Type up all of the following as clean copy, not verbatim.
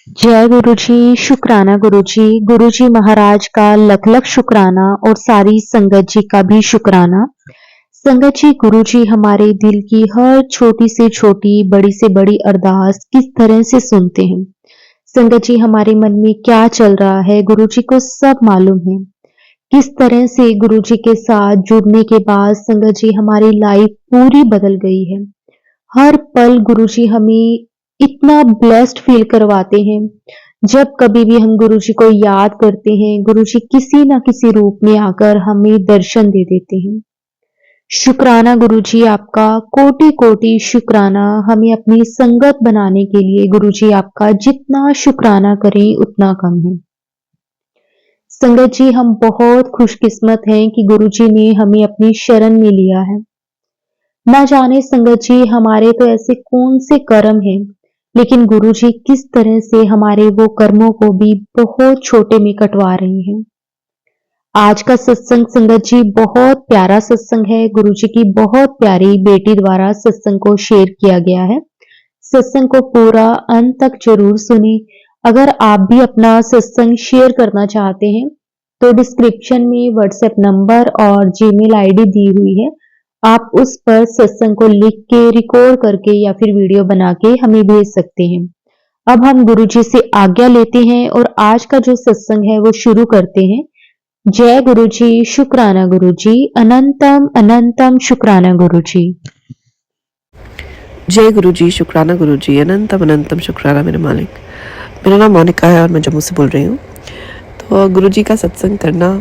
जय गुरु जी, शुक्राना गुरु जी। गुरु जी महाराज का लख लख शुक्राना और सारी संगत जी का भी शुक्राना। संगत जी, गुरु जी हमारे दिल की हर छोटी से छोटी, बड़ी से बड़ी अरदास किस तरह से सुनते हैं। संगत जी, हमारे मन में क्या चल रहा है गुरु जी को सब मालूम है। किस तरह से गुरु जी के साथ जुड़ने के बाद संगत जी हमारी लाइफ पूरी बदल गई है। हर पल गुरुजी हमें इतना ब्लेस्ड फील करवाते हैं। जब कभी भी हम गुरुजी को याद करते हैं, गुरुजी किसी ना किसी रूप में आकर हमें दर्शन दे देते हैं। शुक्राना गुरुजी आपका, कोटि कोटि शुक्राना। हमें अपनी संगत बनाने के लिए गुरुजी आपका जितना शुक्राना करें उतना कम है। संगत जी, हम बहुत खुशकिस्मत हैं कि गुरुजी ने हमें अपनी शरण में लिया है। ना जाने संगत जी हमारे तो ऐसे कौन से कर्म हैं, लेकिन गुरु जी किस तरह से हमारे वो कर्मों को भी बहुत छोटे में कटवा रहे हैं। आज का सत्संग संगत जी बहुत प्यारा सत्संग है। गुरु जी की बहुत प्यारी बेटी द्वारा सत्संग को शेयर किया गया है। सत्संग को पूरा अंत तक जरूर सुने। अगर आप भी अपना सत्संग शेयर करना चाहते हैं तो डिस्क्रिप्शन में व्हाट्सएप नंबर और जीमेल आईडी दी हुई है। आप उस पर सत्संग को लिख के, रिकॉर्ड करके या फिर वीडियो बना के हमें भेज सकते हैं। अब हम गुरु जी से आज्ञा लेते हैं और आज का जो सत्संग है वो शुरू करते हैं। जय गुरु जी, शुक्राना गुरु जी, अनंतम अनंतम शुक्राना गुरु जी। जय गुरु जी, शुक्राना गुरु जी, अनंतम अनंतम शुक्राना मेरे मालिक। मेरा नाम मोनिका है और मैं जम्मू से बोल रही हूँ। तो गुरु जी का सत्संग करना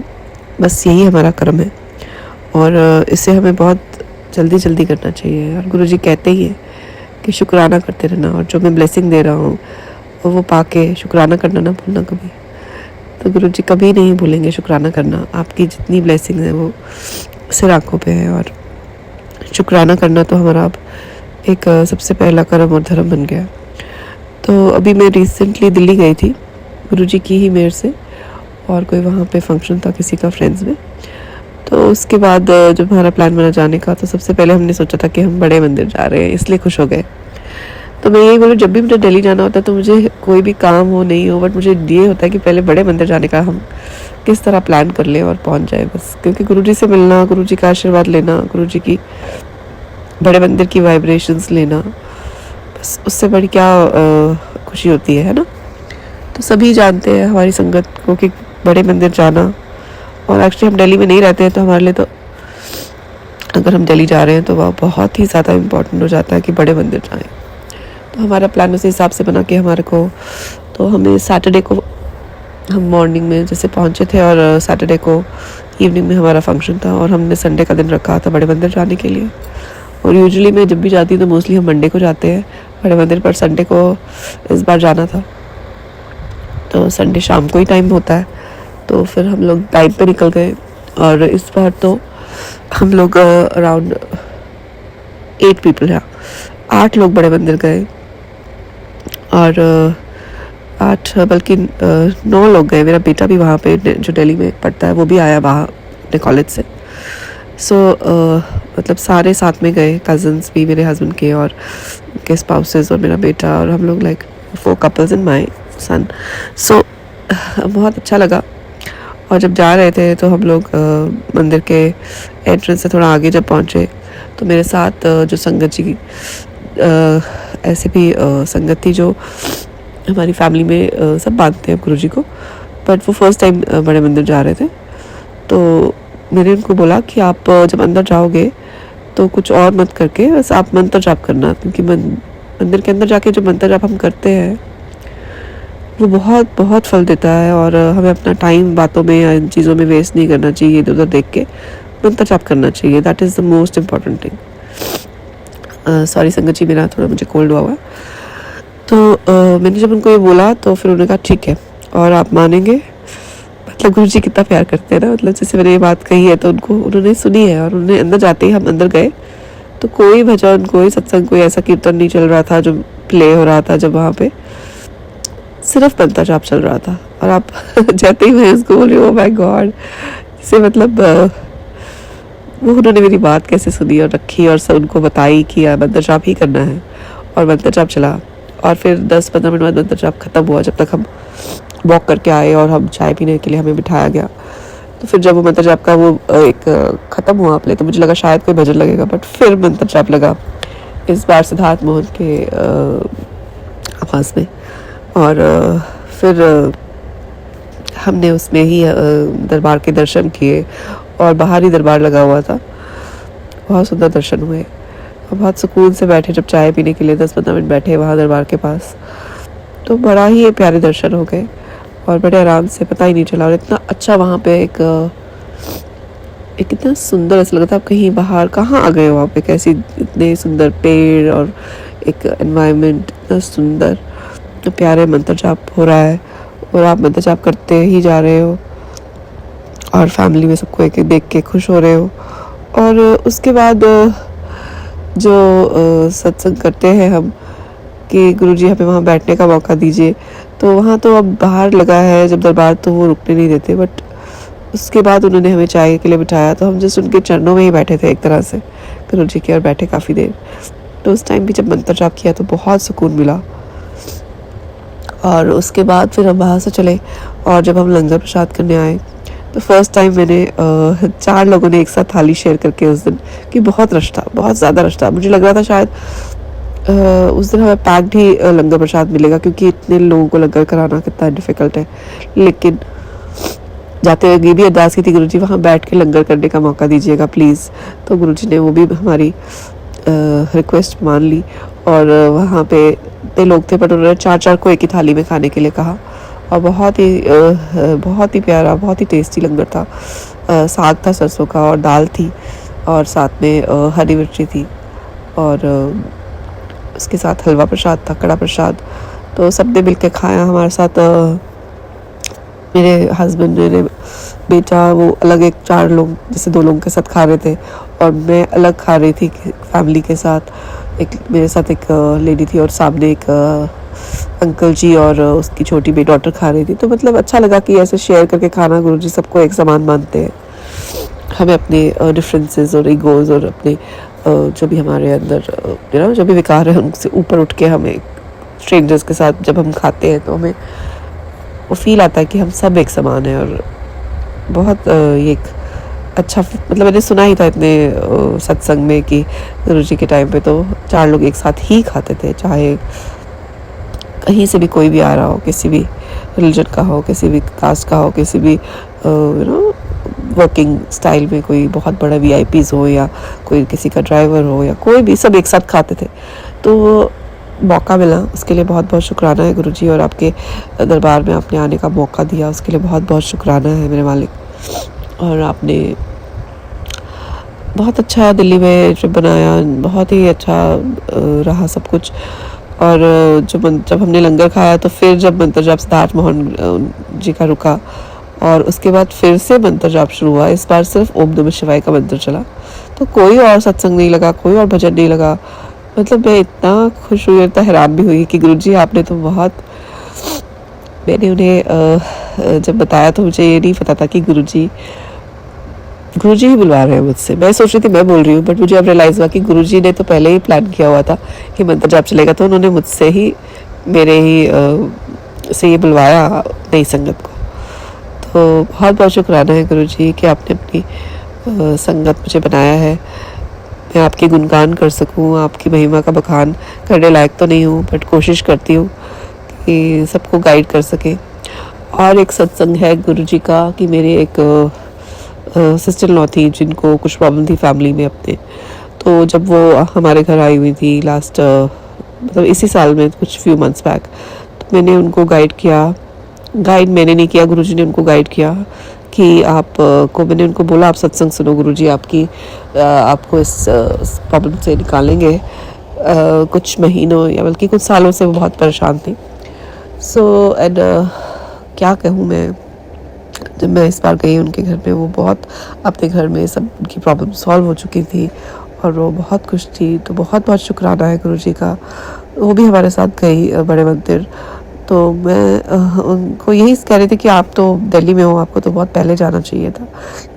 बस यही हमारा कर्म है और इसे हमें बहुत जल्दी जल्दी करना चाहिए। और गुरु जी कहते ही हैं कि शुक्राना करते रहना और जो मैं ब्लेसिंग दे रहा हूँ वो पाके शुक्राना करना ना भूलना कभी। तो गुरु जी कभी नहीं भूलेंगे शुक्राना करना। आपकी जितनी ब्लेसिंग है वो सिर आँखों पे है और शुक्राना करना तो हमारा अब एक सबसे पहला कर्म और धर्म बन गया। तो अभी मैं रिसेंटली दिल्ली गई थी गुरु जी की ही मेहर से, और कोई वहाँ पे फंक्शन था किसी का फ्रेंड्स में। तो उसके बाद जब हमारा प्लान बना जाने का तो सबसे पहले हमने सोचा था कि हम बड़े मंदिर जा रहे हैं, इसलिए खुश हो गए। तो मैं यही बोलूँ, जब भी मुझे दिल्ली जाना होता है तो मुझे कोई भी काम हो नहीं हो, बट मुझे ये होता है कि पहले बड़े मंदिर जाने का हम किस तरह प्लान कर लें और पहुँच जाए बस। क्योंकि गुरु जी से मिलना, गुरु जी का आशीर्वाद लेना, गुरु जी की बड़े मंदिर की वाइब्रेशंस लेना, बस उससे बड़ी क्या खुशी होती है ना। तो सभी जानते हैं हमारी संगत को कि बड़े मंदिर जाना, और एक्चुअली हम दिल्ली में नहीं रहते हैं तो हमारे लिए तो अगर हम दिल्ली जा रहे हैं तो वह बहुत ही ज़्यादा इम्पोर्टेंट हो जाता है कि बड़े मंदिर जाएं। तो हमारा प्लान उस हिसाब से बना कि हमारे को, तो हमें सैटरडे को हम मॉर्निंग में जैसे पहुंचे थे और सैटरडे को इवनिंग में हमारा फंक्शन था और हमने संडे का दिन रखा था बड़े मंदिर जाने के लिए। और यूजुअली मैं जब भी जाती हूँ तो मोस्टली हम मंडे को जाते हैं बड़े मंदिर, पर संडे को इस बार जाना था। तो संडे शाम को ही टाइम होता है, तो फिर हम लोग टाइम पे निकल गए। और इस बार तो हम लोग अराउंड 8 पीपल हैं, 8 लोग बड़े मंदिर गए और 8 बल्कि 9 लोग गए। मेरा बेटा भी वहाँ पे जो दिल्ली में पढ़ता है वो भी आया वहाँ अपने कॉलेज से। सो मतलब सारे साथ में गए, कज़न्स भी मेरे हस्बैंड के और उनके स्पाउसेस और मेरा बेटा, और हम लोग like 4 couples and my son. So बहुत अच्छा लगा। और जब जा रहे थे तो हम लोग मंदिर के एंट्रेंस से थोड़ा आगे जब पहुँचे तो मेरे साथ जो संगत जी ऐसे भी संगत थी जो हमारी फैमिली में सब मानते हैं गुरु जी को, बट वो फर्स्ट टाइम बड़े मंदिर जा रहे थे। तो मैंने उनको बोला कि आप जब अंदर जाओगे तो कुछ और मत करके बस आप मंत्र जाप करना, क्योंकि मंदिर के अंदर जाके जो मंत्र जाप हम करते हैं वो बहुत बहुत फल देता है और हमें अपना टाइम बातों में या इन चीज़ों में वेस्ट नहीं करना चाहिए। इधर उधर देख के मंत्र जाप करना चाहिए, that is the most important thing. Sorry संगत जी, मेरा थोड़ा मुझे कोल्ड हुआ हुआ है। तो मैंने जब उनको ये बोला तो फिर उन्होंने कहा ठीक है। और आप मानेंगे, मतलब गुरु जी कितना प्यार करते हैं ना, मतलब जैसे मैंने ये बात कही है तो उन्होंने सुनी है। और उन्होंने अंदर जाते ही हम अंदर गए तो कोई भजन, कोई सत्संग, कोई ऐसा कीर्तन नहीं चल रहा था जो प्ले हो रहा था जब वहाँ पे, सिर्फ मंत्र जाप चल रहा था। और आप जाते ही मैं उसको बोल रही हूँ ओ माय गॉड, जैसे मतलब वो उन्होंने मेरी बात कैसे सुनी और रखी और सब उनको बताई कि मंत्र जाप ही करना है। और मंत्र जाप चला और फिर 10-15 मिनट बाद मंत्र जाप ख़त्म हुआ, जब तक हम वॉक करके आए और हम चाय पीने के लिए हमें बिठाया गया। तो फिर जब वो मंत्र जाप का वो एक ख़त्म हुआ प्ले, तो मुझे लगा शायद कोई भजन लगेगा, बट फिर मंत्र जाप लगा, इस बार सिद्धार्थ मोहन के आवाज़ में। और फिर हमने उसमें ही दरबार के दर्शन किए और बाहर ही दरबार लगा हुआ था, बहुत सुंदर दर्शन हुए और बहुत सुकून से बैठे। जब चाय पीने के लिए 10-15 मिनट बैठे वहाँ दरबार के पास, तो बड़ा ही प्यारे दर्शन हो गए और बड़े आराम से, पता ही नहीं चला। और इतना अच्छा वहाँ पे एक इतना सुंदर ऐसा लगा था आप कहीं बाहर कहाँ आ गए हो, वहाँ पे कैसी इतने सुंदर पेड़ और एक एनवायरनमेंट इतना सुंदर, तो प्यारे मंत्र जाप हो रहा है और आप मंत्र जाप करते ही जा रहे हो और फैमिली में सबको एक एक देख के खुश हो रहे हो। और उसके बाद जो सत्संग करते हैं हम कि गुरुजी हमें वहाँ बैठने का मौका दीजिए, तो वहाँ तो अब बाहर लगा है जब दरबार, तो वो रुकने नहीं देते, बट उसके बाद उन्होंने हमें चाय के लिए बिठाया, तो हम जस्ट उनके चरणों में ही बैठे थे एक तरह से गुरुजी के, और बैठे काफ़ी देर। तो उस टाइम भी जब मंत्र जाप किया तो बहुत सुकून मिला। और उसके बाद फिर हम वहाँ से चले और जब हम लंगर प्रसाद करने आए तो फर्स्ट टाइम मैंने 4 लोगों ने एक साथ थाली शेयर करके उस दिन, कि बहुत रश था, बहुत ज़्यादा रश था। मुझे लग रहा था शायद उस दिन हमें पैक्ड ही लंगर प्रसाद मिलेगा, क्योंकि इतने लोगों को लंगर कराना कितना डिफ़िकल्ट है। लेकिन जाते हुए ये भी अरदास की थी, गुरुजी वहाँ बैठ के लंगर करने का मौका दीजिएगा प्लीज़। तो गुरुजी ने वो भी हमारी रिक्वेस्ट मान ली और वहाँ पे इतने लोग थे, बट उन्होंने 4-4 को एक ही थाली में खाने के लिए कहा और बहुत ही प्यारा, बहुत ही टेस्टी लंगर था। साग था सरसों का और दाल थी और साथ में हरी मिर्ची थी और उसके साथ हलवा प्रसाद था, कड़ा प्रसाद। तो सबने मिल के खाया हमारे साथ। मेरे हस्बैंड, मेरे बेटा, वो अलग एक 4 लोग, जैसे 2 लोगों के साथ खा रहे थे और मैं अलग खा रही थी फैमिली के साथ। एक मेरे साथ एक लेडी थी और सामने एक अंकल जी और उसकी छोटी बेटी डॉटर खा रही थी। तो मतलब अच्छा लगा कि ऐसे शेयर करके खाना, गुरुजी सबको एक समान मानते हैं। हमें अपने डिफरेंसेस और ईगोज़ और अपने जो भी हमारे अंदर जो भी विकार है उनसे ऊपर उठ के हमें स्ट्रेंजर्स के साथ जब हम खाते हैं तो हमें वो फील आता है कि हम सब एक समान हैं। और बहुत ये एक अच्छा, मतलब मैंने सुना ही था इतने सत्संग में कि गुरुजी के टाइम पे तो 4 लोग एक साथ ही खाते थे, चाहे कहीं से भी कोई भी आ रहा हो, किसी भी रिलीजन का हो, किसी भी कास्ट का हो, किसी भी वर्किंग स्टाइल में कोई बहुत बड़ा VIPs हो या कोई किसी का ड्राइवर हो या कोई भी, सब एक साथ खाते थे। तो मौका मिला, उसके लिए बहुत बहुत शुक्राना है गुरुजी, और आपके दरबार में आपने आने का मौका दिया उसके लिए बहुत बहुत शुक्राना है मेरे मालिक। और आपने बहुत अच्छा दिल्ली में ट्रिप बनाया, बहुत ही अच्छा रहा सब कुछ। और जब हमने लंगर खाया तो फिर जब मंत्र जाप सिद्धार्थ मोहन जी का रुका और उसके बाद फिर से मंत्र जाप शुरू हुआ। इस बार सिर्फ ओम नमः शिवाय का मंत्र चला, तो कोई और सत्संग नहीं लगा, कोई और भजन नहीं लगा। मतलब मैं इतना खुश हुई, इतना हैरान भी हुई कि गुरुजी आपने तो बहुत, मैंने उन्हें जब बताया तो मुझे ये नहीं पता था कि गुरुजी ही बुलवा रहे हैं मुझसे। मैं सोच रही थी मैं बोल रही हूँ, बट मुझे अब रियलाइज़ हुआ कि गुरुजी ने तो पहले ही प्लान किया हुआ था कि मंत्र जाप चलेगा, तो उन्होंने मुझसे ही, मेरे ही से ये बुलवाया नई संगत को। तो बहुत बहुत शुक्राना है गुरुजी कि आपने अपनी संगत मुझे बनाया है, मैं आपके गुणगान कर सकूं, आपकी महिमा का बखान करने लायक तो नहीं हूँ, बट कोशिश करती हूँ कि सबको गाइड कर सके। और एक सत्संग है गुरुजी का कि मेरी एक सिस्टर लॉ थी जिनको कुछ प्रॉब्लम थी फैमिली में अपने, तो जब वो हमारे घर आई हुई थी लास्ट मतलब इसी साल में कुछ फ्यू मंथ्स बैक, तो मैंने उनको गाइड किया। गाइड मैंने नहीं किया, गुरुजी ने उनको गाइड किया कि आप को, मैंने उनको बोला आप सत्संग सुनो, गुरुजी आपको इस प्रॉब्लम से निकालेंगे। कुछ महीनों या बल्कि कुछ सालों से वो बहुत परेशान थी। सो एंड क्या कहूँ मैं, जब मैं इस बार गई उनके घर में, वो बहुत अपने घर में सब उनकी प्रॉब्लम सॉल्व हो चुकी थी और वो बहुत खुश थी। तो बहुत बहुत शुक्राना है गुरुजी का। वो भी हमारे साथ गई बड़े मंदिर। तो मैं उनको यही कह रही थी कि आप तो दिल्ली में हो, आपको तो बहुत पहले जाना चाहिए था।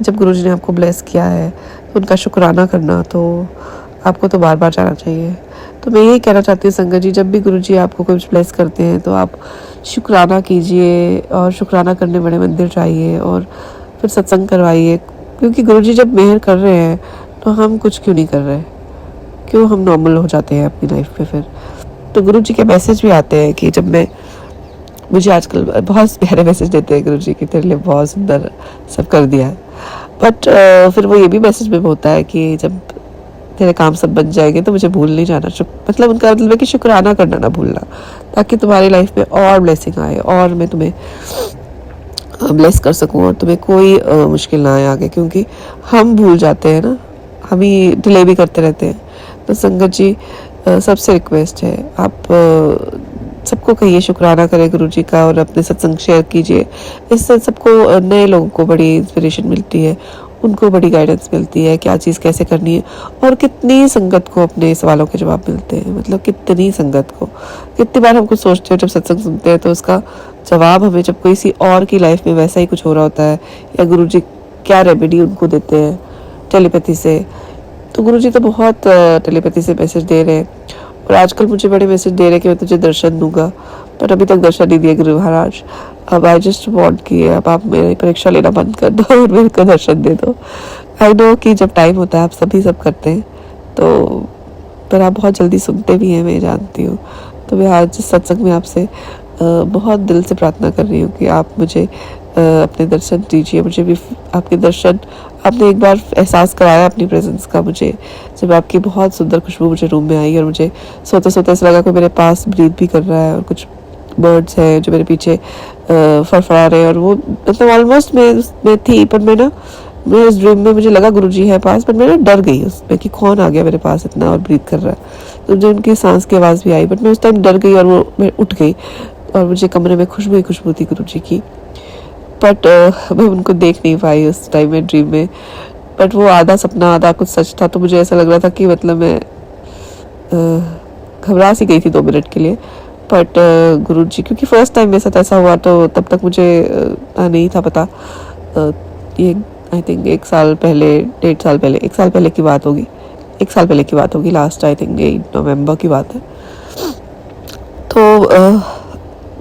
जब गुरुजी ने आपको ब्लेस किया है तो उनका शुक्राना करना, तो आपको तो बार बार जाना चाहिए। तो मैं यही कहना चाहती हूँ संगत जी, जब भी गुरुजी आपको कुछ ब्लेस करते हैं तो आप शुक्राना कीजिए और शुक्राना करने बड़े मंदिर जाइए और फिर सत्संग करवाइए, क्योंकि गुरुजी जब मेहर कर रहे हैं तो हम कुछ क्यों नहीं कर रहे, क्यों हम नॉर्मल हो जाते हैं अपनी लाइफ पे। फिर तो गुरुजी के मैसेज भी आते हैं कि जब मुझे आजकल बहुत प्यारे मैसेज देते हैं गुरुजी कि तेरे लिए बहुत सुंदर सब कर दिया है, बट फिर वो ये भी मैसेज में होता है कि जब तेरे काम सब बन जाएंगे तो मुझे भूल नहीं जाना। मतलब उनका मतलब है कि शुक्राना करना ना भूलना, ताकि तुम्हारी लाइफ में और ब्लेसिंग आए और मैं तुम्हें ब्लेस कर सकूं और तुम्हें कोई मुश्किल ना आए आगे, क्योंकि हम भूल जाते हैं ना, हम ही डिले भी करते रहते हैं। तो संगत जी सबसे रिक्वेस्ट है, आप सबको कहिए शुक्राना करें गुरुजी का और अपने सत्संग शेयर कीजिए। इससे सबको नए लोगों को बड़ी इंस्पिरेशन मिलती है, उनको बड़ी गाइडेंस मिलती है क्या चीज़ कैसे करनी है, और कितनी संगत को अपने सवालों के जवाब मिलते हैं। मतलब कितनी संगत को, कितनी बार हम कुछ सोचते हैं जब सत्संग सुनते हैं तो उसका जवाब हमें जब किसी और की लाइफ में वैसा ही कुछ हो रहा होता है, या गुरुजी क्या रेमेडी उनको देते हैं टेलीपैथी से। तो गुरुजी तो बहुत टेलीपैथी से मैसेज दे रहे हैं, और आजकल मुझे बड़े मैसेज दे रहे हैं कि मैं तुझे दर्शन दूंगा, पर अभी तक दर्शन नहीं दिए गुरु महाराज। अब आई जस्ट वॉन्ट कि अब आप मेरी परीक्षा लेना बंद कर दो और मेरे को दर्शन दे दो। आई नो कि जब टाइम होता है आप सभी सब करते हैं, तो पर आप बहुत जल्दी सुनते भी हैं, मैं जानती हूँ। तो मैं आज इस सत्संग में आपसे बहुत दिल से प्रार्थना कर रही हूँ कि आप मुझे अपने दर्शन दीजिए। मुझे भी आपके दर्शन, आपने एक बार एहसास कराया अपनी प्रेजेंस का मुझे, जब आपकी बहुत सुंदर खुशबू मुझे रूम में आई और मुझे सोते सोते ऐसा लगा कोई मेरे पास ब्रीथ भी कर रहा है, और कुछ बर्ड्स हैं जो मेरे पीछे फड़फड़ा रहे हैं। और वो मतलब ऑलमोस्ट मैं थी, पर मैं उस ड्रीम में मुझे लगा गुरुजी है पास, पर मैं ना डर गई उसमें कि कौन आ गया मेरे पास इतना और ब्रीथ कर रहा है। तो मुझे उनकी सांस की आवाज़ भी आई, बट मैं उस टाइम डर गई और मैं उठ गई, और मुझे कमरे में खुशबू थी गुरुजी की। बट मैं उनको देख नहीं पाई उस टाइम में ड्रीम में, बट वो आधा सपना आधा कुछ सच था। तो मुझे ऐसा लग रहा था कि मतलब मैं घबरा सी गई थी 2 मिनट के लिए। बट गुरुजी, क्योंकि फर्स्ट टाइम मेरे साथ ऐसा हुआ, तो तब तक मुझे नहीं था पता। ये आई थिंक 1 साल पहले, 1.5 साल पहले, 1 साल पहले की बात होगी, 1 साल पहले की बात होगी, लास्ट आई थिंक 8 नवंबर की बात है। तो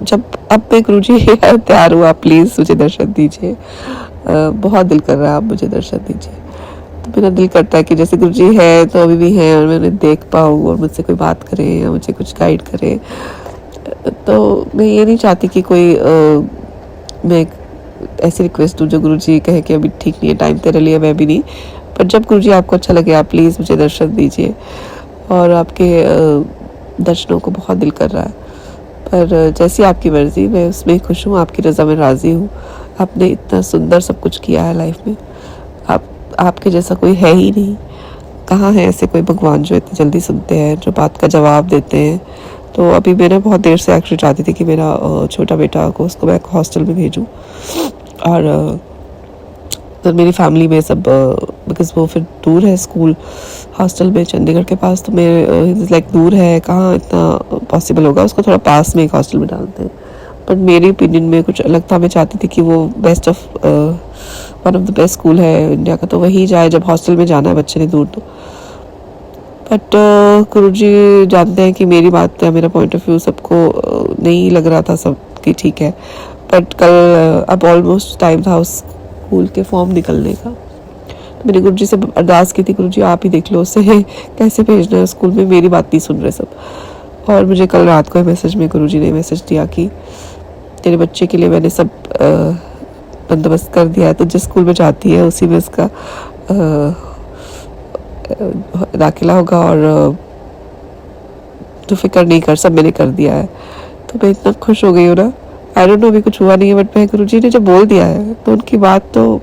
जब अब मैं गुरुजी तैयार हुआ, प्लीज़ मुझे दर्शन दीजिए, बहुत दिल कर रहा है आप मुझे दर्शन दीजिए। तो मेरा दिल करता है कि जैसे गुरुजी है तो अभी भी हैं और मैं उन्हें देख पाऊँ और मुझसे कोई बात करे या मुझे कुछ गाइड करे। तो मैं ये नहीं चाहती कि कोई मैं ऐसी रिक्वेस्ट दूँ जो गुरुजी कहे कि अभी ठीक नहीं है टाइम तेरे लिए, मैं भी नहीं। पर जब गुरुजी आपको अच्छा लगे आप प्लीज़ मुझे दर्शन दीजिए, और आपके दर्शनों को बहुत दिल कर रहा है। पर जैसी आपकी मर्ज़ी, मैं उसमें खुश हूँ, आपकी रज़ा में राज़ी हूँ। आपने इतना सुंदर सब कुछ किया है लाइफ में, आपके जैसा कोई है ही नहीं। कहाँ है ऐसे कोई भगवान जो इतनी जल्दी सुनते हैं, जो बात का जवाब देते हैं। तो अभी मैंने बहुत देर से एक्चुअली चाहती थी कि मेरा छोटा बेटा को उसको मैं हॉस्टल में भेजूँ, और तो मेरी फैमिली में सब बिकॉज वो फिर दूर है स्कूल, हॉस्टल में चंडीगढ़ के पास, तो मेरे लाइक दूर है, कहाँ इतना पॉसिबल होगा, उसको थोड़ा पास में एक हॉस्टल में डालते हैं। बट मेरी ओपिनियन में कुछ अलग था, मैं चाहती थी कि वो one of the best school है इंडिया का, तो वही जाए जब हॉस्टल में जाना है बच्चे ने दूर। तो बट गुरुजी जानते हैं कि मेरी बात या मेरा पॉइंट ऑफ व्यू सबको नहीं लग रहा था सब कि ठीक है। बट कल अब ऑलमोस्ट टाइम था उस स्कूल के फॉर्म निकलने का, तो मैंने गुरुजी से अरदास की थी, गुरुजी आप ही देख लो उसे कैसे भेजना है स्कूल में, मेरी बात नहीं सुन रहे सब। और मुझे कल रात को मैसेज में गुरुजी ने मैसेज दिया कि तेरे बच्चे के लिए मैंने सब बंदोबस्त कर दिया है, तो जिस स्कूल में जाती है उसी में उसका दाखिला होगा, और तो फिक्र नहीं कर, सब मैंने कर दिया है। तो मैं इतना खुश हो गई हूँ ना, आई डोंट नो अभी कुछ हुआ नहीं है, बट मैं गुरुजी ने जब बोल दिया है तो उनकी बात तो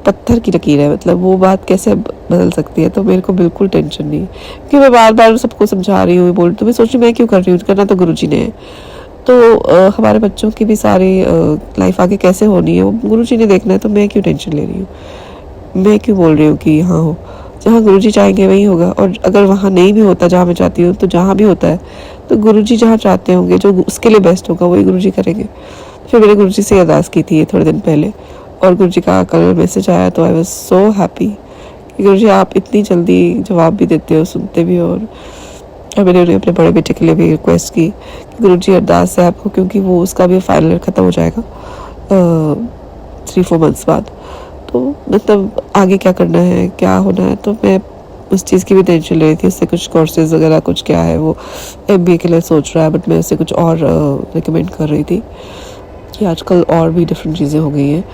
पत्थर की लकीर है, मतलब वो बात कैसे बदल सकती है। तो मेरे को बिल्कुल टेंशन नहीं, क्योंकि मैं बार बार सबको समझा रही हूँ, बोल, तो मैं सोच रही हूँ मैं क्यों कर रही हूँ, करना तो गुरुजी ने है। तो हमारे बच्चों की भी सारी लाइफ आगे कैसे होनी है वो गुरुजी ने देखना है, तो मैं क्यों टेंशन ले रही हूँ, मैं क्यों बोल रही हूँ कि हाँ हो, जहाँ गुरुजी चाहेंगे वही होगा। और अगर वहाँ नहीं भी होता जहाँ मैं चाहती हूँ, तो जहाँ भी होता है तो गुरुजी जहाँ चाहते होंगे, जो उसके लिए बेस्ट होगा वही गुरुजी करेंगे। फिर मैंने गुरुजी से अरदास की थी थोड़े दिन पहले, और गुरुजी का कल मैसेज आया, तो आई वाज सो हैप्पी कि गुरुजी आप इतनी जल्दी जवाब भी देते हो, सुनते भी हो, और और मैंने उन्हें अपने बड़े बेटे के लिए भी रिक्वेस्ट की कि गुरुजी अरदास है आपको, क्योंकि वो उसका भी फाइनल ईयर ख़त्म हो जाएगा 3-4 मंथ्स बाद। तो मतलब आगे क्या करना है, क्या होना है, तो मैं उस चीज़ की भी टेंशन ले रही थी। उससे कुछ कोर्सेज वगैरह कुछ क्या है, वो MBA के लिए सोच रहा है, बट मैं उससे कुछ और रिकमेंड कर रही थी कि आजकल और भी डिफरेंट चीज़ें हो गई हैं।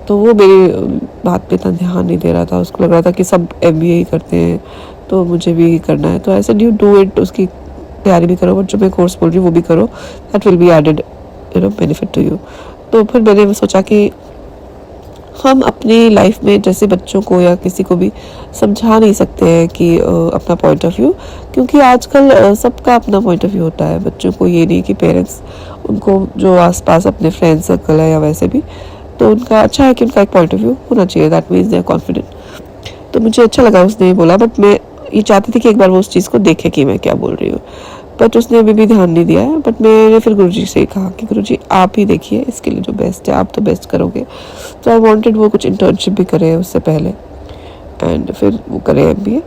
तो वो मेरी बात पे इतना ध्यान नहीं दे रहा था। उसको लग रहा था कि सब MBA ही करते हैं तो मुझे भी करना है। तो ऐसे यू डू इट, उसकी तैयारी भी करो, बट जो मैं कोर्स बोल रही हूँ वो भी करो, that will be added benefit to you. तो फिर मैंने सोचा कि हम अपनी लाइफ में जैसे बच्चों को या किसी को भी समझा नहीं सकते हैं कि अपना पॉइंट ऑफ व्यू, क्योंकि आजकल सबका अपना पॉइंट ऑफ व्यू होता है। बच्चों को ये नहीं कि पेरेंट्स उनको जो आसपास अपने फ्रेंड सर्कल है या वैसे भी, तो उनका अच्छा है कि उनका एक पॉइंट ऑफ व्यू होना चाहिए, that means they are confident. तो मुझे अच्छा लगा उसने ये बोला, बट मैं ये चाहती थी कि एक बार वो उस चीज़ को देखे कि मैं क्या बोल रही हूँ, बट उसने अभी भी ध्यान नहीं दिया है। बट मैंने फिर गुरुजी से कहा कि गुरुजी आप ही देखिए, इसके लिए जो बेस्ट है आप तो बेस्ट करोगे। तो आई वांटेड वो कुछ इंटर्नशिप भी करे उससे पहले एंड फिर वो करे MBA।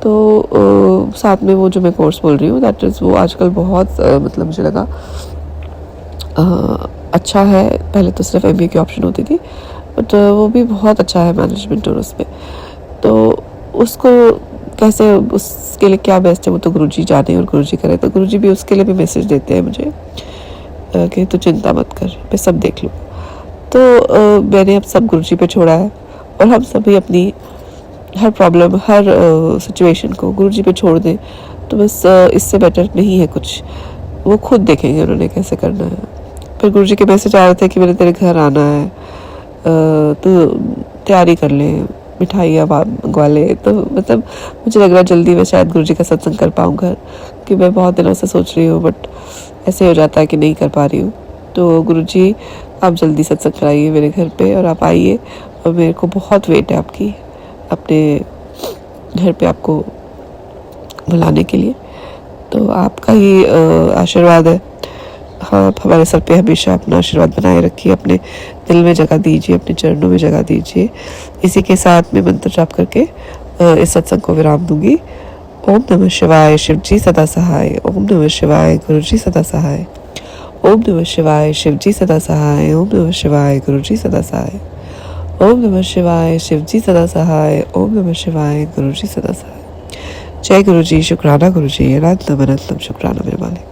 तो साथ में वो जो मैं कोर्स बोल रही हूँ दैट इज़ वो आजकल बहुत मतलब मुझे लगा अच्छा है। पहले तो सिर्फ MBA की ऑप्शन होती थी, बट वो भी बहुत अच्छा है मैनेजमेंट और उसमें। तो उसको कैसे, उसके लिए क्या बेस्ट है वो तो गुरुजी जाने और गुरुजी करे। तो गुरुजी भी उसके लिए भी मैसेज देते हैं मुझे कि तू चिंता मत कर, मैं सब देख लूँ। तो मैंने अब सब गुरुजी पे छोड़ा है और हम सभी अपनी हर प्रॉब्लम, हर सिचुएशन को गुरुजी पे छोड़ दें तो बस इससे बेटर नहीं है कुछ। वो खुद देखेंगे उन्होंने कैसे करना है। फिर गुरुजी के मैसेज आ रहे थे कि मैंने तेरे घर आना है, तो तैयारी कर ले, मिठाइयाँ मंगवा ले। तो मतलब मुझे लग रहा है जल्दी मैं शायद गुरुजी का सत्संग कर पाऊँ घर, कि मैं बहुत दिनों से सोच रही हूँ बट ऐसे हो जाता है कि नहीं कर पा रही हूँ। तो गुरुजी आप जल्दी सत्संग कराइए मेरे घर पे और आप आइए, और मेरे को बहुत वेट है आपकी अपने घर पे आपको बुलाने के लिए। तो आपका ही आशीर्वाद है, हाँ आप हमारे सर पे हमेशा अपना आशीर्वाद बनाए रखिए, अपने दिल में जगह दीजिए, अपने चरणों में जगह दीजिए। इसी के साथ में मंत्र जाप करके इस सत्संग को विराम दूंगी। ओम नमः शिवाय, शिव जी सदा सहाय। ओम नमः शिवाय, गुरु जी सदा सहाय। ओम नमः शिवाय, शिव जी सदा सहाय। ओम नमः शिवाय, गुरु जी सदा सहाय। ओम नमः शिवाय, शिव जी सदा सहाय। ओम नमः शिवाय, गुरु जी सदा सहाय। जय गुरु जी, शुक्राना गुरु जी, अनंतम अनंतम शुक्राना मेरे मालिक।